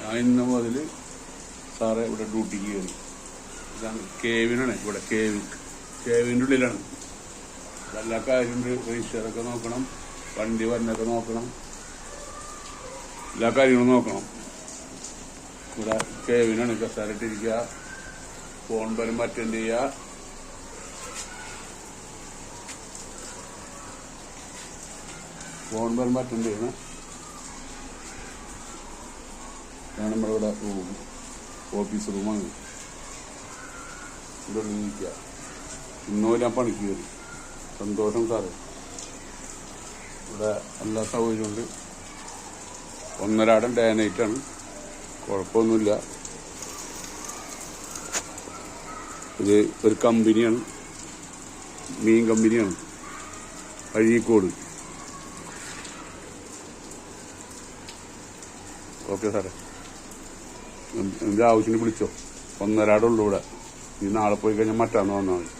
ഞാൻ ഇന്ന് മുതൽ സാറെ ഇവിടെ ഡ്യൂട്ടിക്ക് കയറി. ഇതാണ് കേവിനാണ്, ഇവിടെ കേവിൻ്റെ ഉള്ളിലാണ്. എല്ലാ കാര്യമുണ്ട്. രജിസ്റ്ററൊക്കെ നോക്കണം, വണ്ടി വന്നൊക്കെ നോക്കണം, എല്ലാ കാര്യങ്ങളും നോക്കണം. ഇവിടെ കേവിനാണ്. കസാരട്ടിരിക്കുക, ഫോൺ വരും അറ്റൻഡ് ചെയ്യുക. ഫോൺ വരുമ്പോൾ അറ്റൻഡ് ചെയ്യണം. ഞാൻ നമ്മളിവിടെ റൂം, ഓഫീസ് റൂമാണ്. ഇവിടെ ഇരിക്കുക. ഇന്നോ ഞാൻ പണിക്ക് കയറി. സന്തോഷം സാറേ. ഇവിടെ എല്ലാ സൗകര്യമുണ്ട്. 1.5 ഡേ നൈറ്റാണ്. കുഴപ്പമൊന്നുമില്ല. ഇത് ഒരു കമ്പനിയാണ്, മീൻ കമ്പനിയാണ്, അഴീക്കോട്. ഓക്കെ സാറേ, എൻ്റെ ആവശ്യത്തിന് വിളിച്ചോ. 1.5 ഉള്ളൂ ഇവിടെ. ഈ നാളെ പോയി കഴിഞ്ഞാൽ മറ്റന്നാൾ വന്നാൽ മതി.